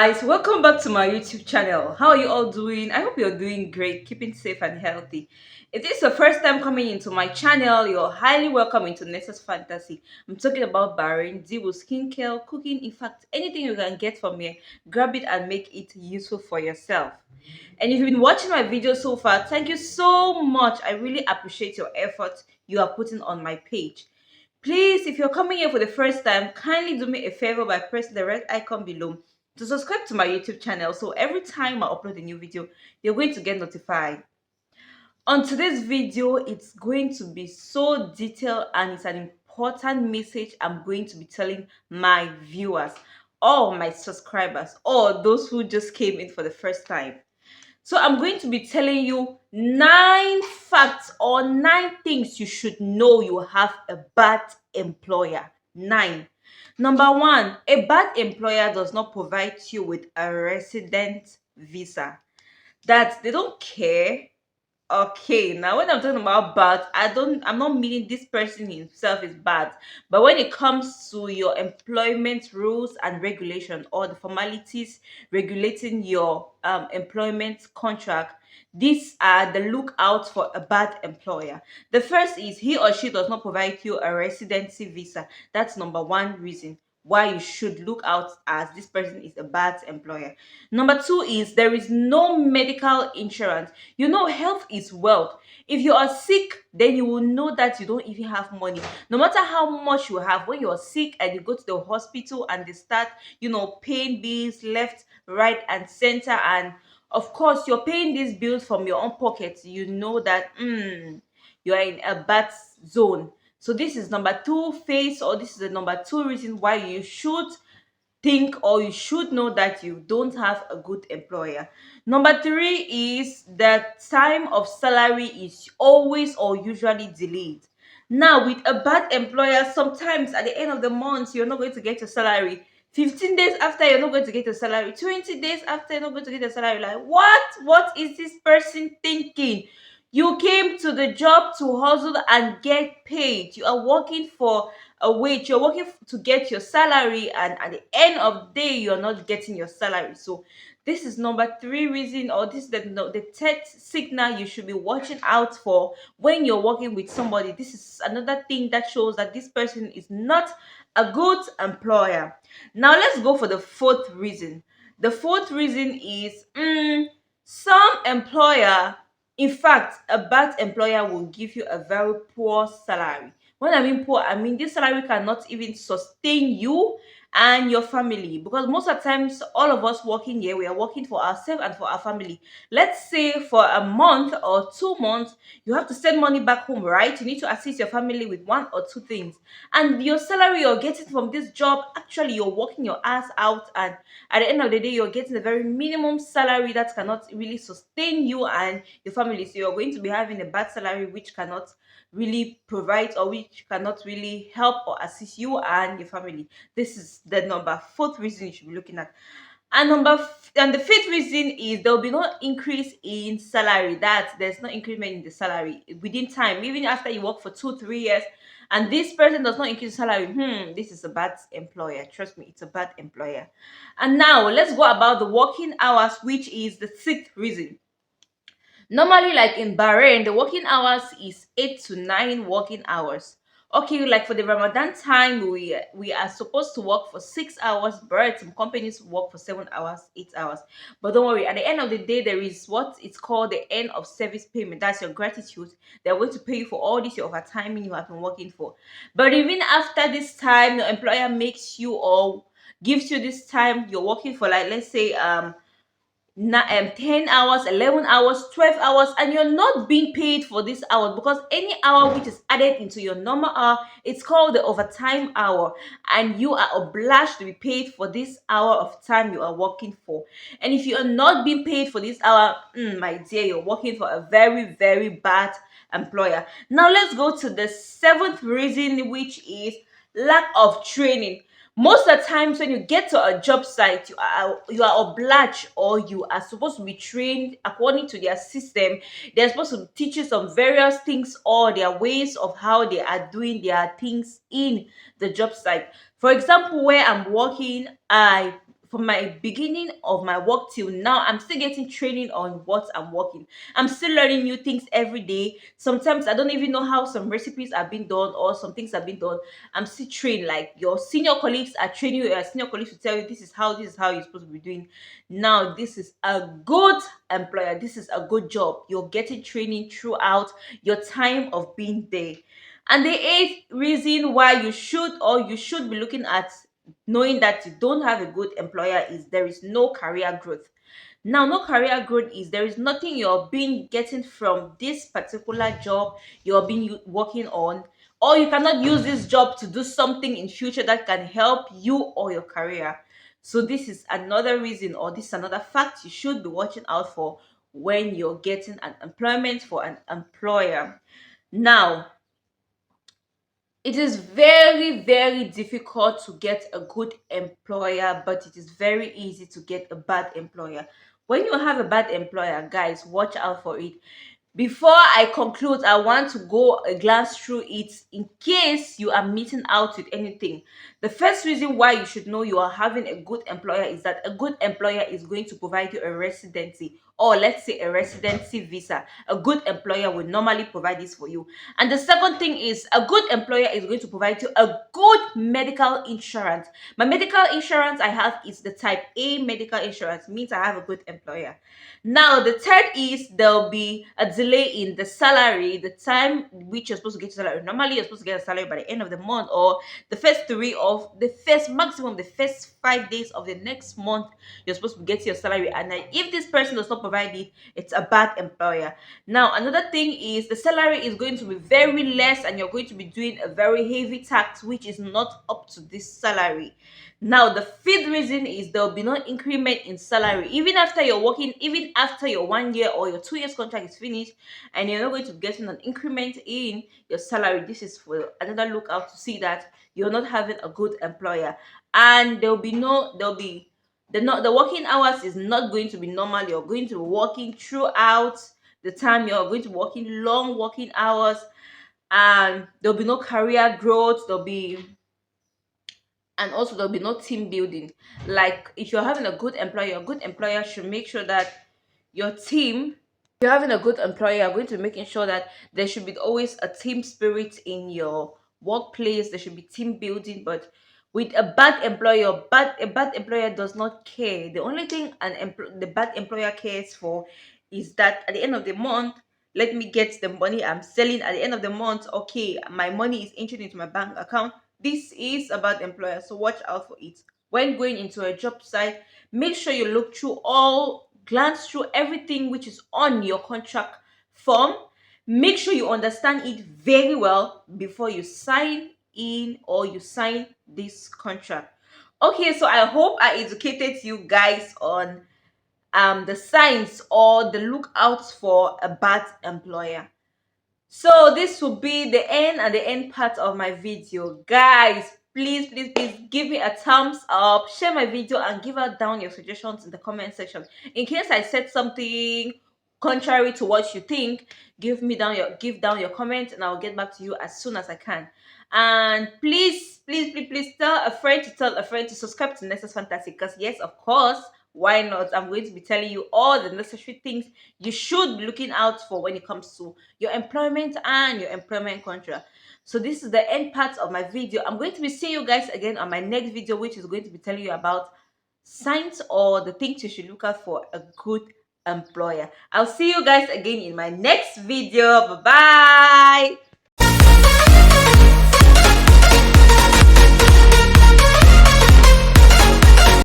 guys, welcome back to my YouTube channel. How are you all doing? I hope you're doing great, keeping safe and healthy. If this is your first time coming into my channel, you're highly welcome into Nexus Fantasy. I'm talking about Bahrain, Zibu, skincare, cooking, in fact, anything you can get from here, grab it and make it useful for yourself. And if you've been watching my video so far, thank you so much. I really appreciate your effort you are putting on my page. Please, if you're coming here for the first time, kindly do me a favor by pressing the red icon below to subscribe to my YouTube channel so every time I upload a new video, you're going to get notified. On today's video, it's going to be so detailed and it's an important message I'm going to be telling my viewers, all my subscribers, or those who just came in for the first time. So I'm going to be telling you 9 facts or 9 things you should know you have a bad employer. 9. Number 1, a bad employer does not provide you with a resident visa. That they don't care. Okay, now when I'm talking about bad, I'm not meaning this person himself is bad, but when it comes to your employment rules and regulation or the formalities regulating your employment contract, these are the lookout for a bad employer. The first is he or she does not provide you a residency visa. That's number one reason why you should look out as this person is a bad employer. Number two is there is no medical insurance. You know, health is wealth. If you are sick, then you will know that you don't even have money. No matter how much you have, when you're sick and you go to the hospital and they start, paying bills left, right, and center, and of course, you're paying these bills from your own pocket, you know that you are in a bad zone. So this is number two phase, or this is the number two reason why you should think or you should know that you don't have a good employer. Number three is that time of salary is always or usually delayed. Now, with a bad employer, sometimes at the end of the month, you're not going to get your salary. 15 days after, you're not going to get your salary. 20 days after, you're not going to get your salary. Like, what? What is this person thinking? You came to the job to hustle and get paid. You are working for a wage, you're working to get your salary, and at the end of the day you're not getting your salary. So this is number three reason, or this is the third signal you should be watching out for when you're working with somebody. This is another thing that shows that this person is not a good employer. Now let's go for the fourth reason. The fourth reason is some employer, in fact a bad employer, will give you a very poor salary. When I mean poor, I mean this salary cannot even sustain you and your family, because most of the times all of us working here, we are working for ourselves and for our family. Let's say for a month or 2 months you have to send money back home, right? You need to assist your family with one or two things, and your salary you're getting from this job, actually you're working your ass out, and at the end of the day you're getting a very minimum salary that cannot really sustain you and your family. So you're going to be having a bad salary which cannot really provide, or which cannot really help or assist you and your family. This is the number fourth reason you should be looking at. And the fifth reason is there will be no increase in salary. That there's no increment in the salary within time, even after you work for 2 3 years, and this person does not increase salary. This is a bad employer. Trust me, it's a bad employer. And now let's go about the working hours, which is the sixth reason. Normally, like in Bahrain, the working hours is 8 to 9 working hours. Okay, like for the Ramadan time, we are supposed to work for 6 hours, but some companies work for 7 hours, 8 hours. But don't worry, at the end of the day, there is what it's called the end of service payment. That's your gratitude. They're going to pay you for all this your overtime you have been working for. But even after this time, your employer makes you or gives you this time you're working for, like let's say 10 hours, 11 hours, 12 hours, and you're not being paid for this hour, because any hour which is added into your normal hour, it's called the overtime hour, and you are obliged to be paid for this hour of time you are working for. And if you are not being paid for this hour, my dear, you're working for a very, very bad employer. Now let's go to the seventh reason, which is lack of training. Most of the times when you get to a job site, you are obliged, or you are supposed to be trained according to their system. They're supposed to teach you some various things, or their ways of how they are doing their things in the job site. For example, where I'm working, from my beginning of my work till now, I'm still getting training on what I'm working. I'm still learning new things every day. Sometimes I don't even know how some recipes are being done or some things are being done. I'm still trained. Like your senior colleagues are training you, your senior colleagues will tell you this is how you're supposed to be doing. Now, this is a good employer. This is a good job. You're getting training throughout your time of being there. And the eighth reason why you should be looking at knowing that you don't have a good employer is there is no career growth. Now, no career growth is there is nothing you're being getting from this particular job you're being working on, or you cannot use this job to do something in future that can help you or your career. So this is another reason, or this is another fact you should be watching out for when you're getting an employment for an employer. Now, it is very, very difficult to get a good employer, but it is very easy to get a bad employer. When you have a bad employer, guys, watch out for it. Before I conclude, I want to go a glance through it in case you are missing out with anything. The first reason why you should know you are having a good employer is that a good employer is going to provide you a residency, or let's say a residency visa. A good employer will normally provide this for you. And the second thing is a good employer is going to provide you a good medical insurance. My medical insurance I have is the type A medical insurance, means I have a good employer. Now, the third is there'll be a delay in the salary, the time which you're supposed to get your salary. Normally, you're supposed to get a salary by the end of the month, or the first three of the first maximum, the first 5 days of the next month, you're supposed to get your salary. And then if this person does not provide it, it's a bad employer. Now, another thing is the salary is going to be very less, and you're going to be doing a very heavy tax, which is not up to this salary. Now, the fifth reason is there will be no increment in salary. Even after you're working, even after your 1 year or your 2 years contract is finished, and you're not going to be getting an increment in your salary, this is for another lookout to see that you're not having a good employer. And the working hours is not going to be normal. You're going to be working throughout the time. You're going to be working long working hours, and there'll be no career growth. There'll be no team building. Like, if you're having a good employer, a good employer should make sure that your team if you're having a good employer, you're going to be making sure that there should be always a team spirit in your workplace. There should be team building. But with a bad employer, a bad employer does not care. The only thing the bad employer cares for is that at the end of the month, let me get the money I'm selling. At the end of the month, okay, my money is entered into my bank account. This is a bad employer, so watch out for it. When going into a job site, make sure you glance through everything which is on your contract form. Make sure you understand it very well before you sign in or you sign this contract. Okay, so I hope I educated you guys on the signs or the lookouts for a bad employer. So this will be the end and the end part of my video. Guys, please, please, please give me a thumbs up, share my video, and give out down your suggestions in the comment section. In case I said something contrary to what you think, give down your comment, and I'll get back to you as soon as I can. And please, please, please, please tell a friend to subscribe to Nexus Fantasy, because yes, of course, why not? I'm going to be telling you all the necessary things you should be looking out for when it comes to your employment and your employment contract. So this is the end part of my video. I'm going to be seeing you guys again on my next video, which is going to be telling you about signs or the things you should look out for a good employer. I'll see you guys again in my next video. Bye bye.